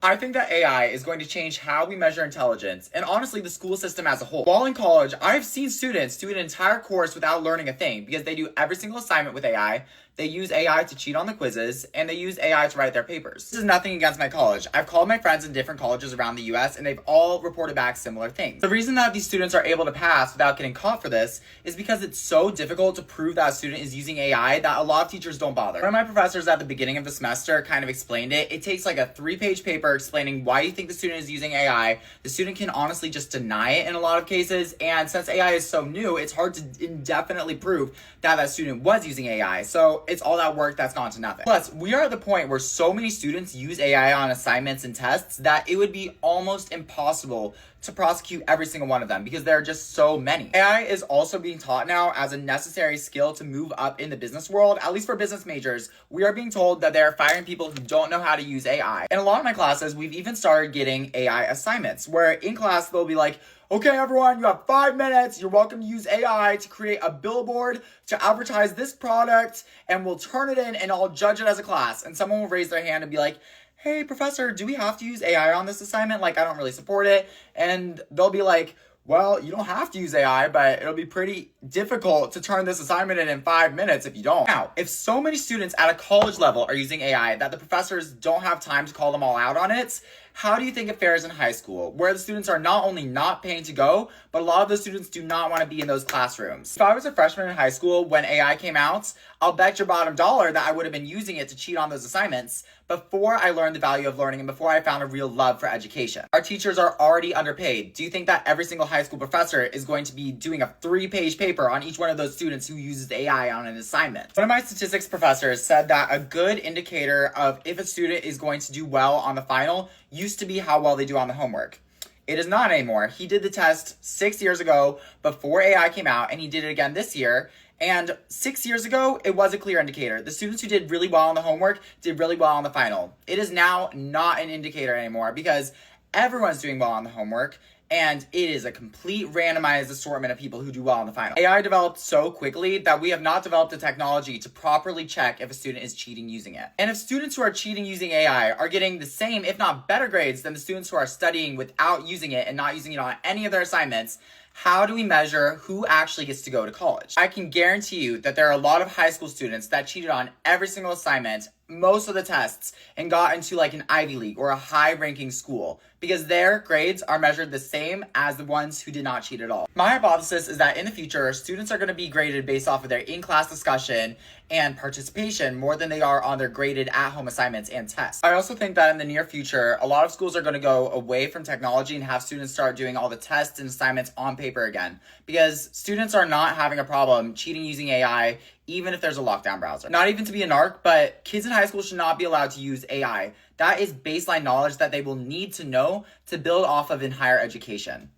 I think that AI is going to change how we measure intelligence and honestly the school system as a whole. While in college, I've seen students do an entire course without learning a thing because they do every single assignment with AI. They use AI to cheat on the quizzes and they use AI to write their papers. This is nothing against my college. I've called my friends in different colleges around the US and they've all reported back similar things. The reason that these students are able to pass without getting caught for this is because it's so difficult to prove that a student is using AI that a lot of teachers don't bother. One of my professors at the beginning of the semester kind of explained it. It takes like a 3-page paper explaining why you think the student is using AI. The student can honestly just deny it in a lot of cases, and since AI is so new, it's hard to indefinitely prove that that student was using AI. So it's all that work that's gone to nothing. Plus, we are at the point where so many students use AI on assignments and tests that it would be almost impossible to prosecute every single one of them because there are just so many. AI is also being taught now as a necessary skill to move up in the business world. At least for business majors, we are being told that they're firing people who don't know how to use AI. In a lot of my classes, we've even started getting AI assignments where in class they'll be like, okay, everyone, you have 5 minutes. You're welcome to use AI to create a billboard to advertise this product, and we'll turn it in and I'll judge it as a class. And someone will raise their hand and be like, hey, professor, do we have to use AI on this assignment? Like, I don't really support it. And they'll be like, well, you don't have to use AI, but it'll be pretty difficult to turn this assignment in 5 minutes if you don't. Now, if so many students at a college level are using AI that the professors don't have time to call them all out on it, how do you think it fares in high school, where the students are not only not paying to go, but a lot of those students do not want to be in those classrooms? If I was a freshman in high school when AI came out, I'll bet your bottom dollar that I would have been using it to cheat on those assignments before I learned the value of learning and before I found a real love for education. Our teachers are already underpaid. Do you think that every single high school professor is going to be doing a 3-page paper on each one of those students who uses AI on an assignment? One of my statistics professors said that a good indicator of if a student is going to do well on the final used to be how well they do on the homework. It is not anymore. He did the test 6 years ago before AI came out, and he did it again this year. And 6 years ago, it was a clear indicator. The students who did really well on the homework did really well on the final. It is now not an indicator anymore because everyone's doing well on the homework, and it is a complete randomized assortment of people who do well on the final. AI developed so quickly that we have not developed the technology to properly check if a student is cheating using it. And if students who are cheating using AI are getting the same, if not better grades than the students who are studying without using it and not using it on any of their assignments, how do we measure who actually gets to go to college? I can guarantee you that there are a lot of high school students that cheated on every single assignment, most of the tests, and got into like an Ivy League or a high-ranking school because their grades are measured the same as the ones who did not cheat at all. My hypothesis is that in the future, students are going to be graded based off of their in-class discussion and participation more than they are on their graded at-home assignments and tests. I also think that in the near future, a lot of schools are going to go away from technology and have students start doing all the tests and assignments on paper again because students are not having a problem cheating using AI even if there's a lockdown browser. Not even to be a narc, but kids in high school should not be allowed to use AI. That is baseline knowledge that they will need to know to build off of in higher education.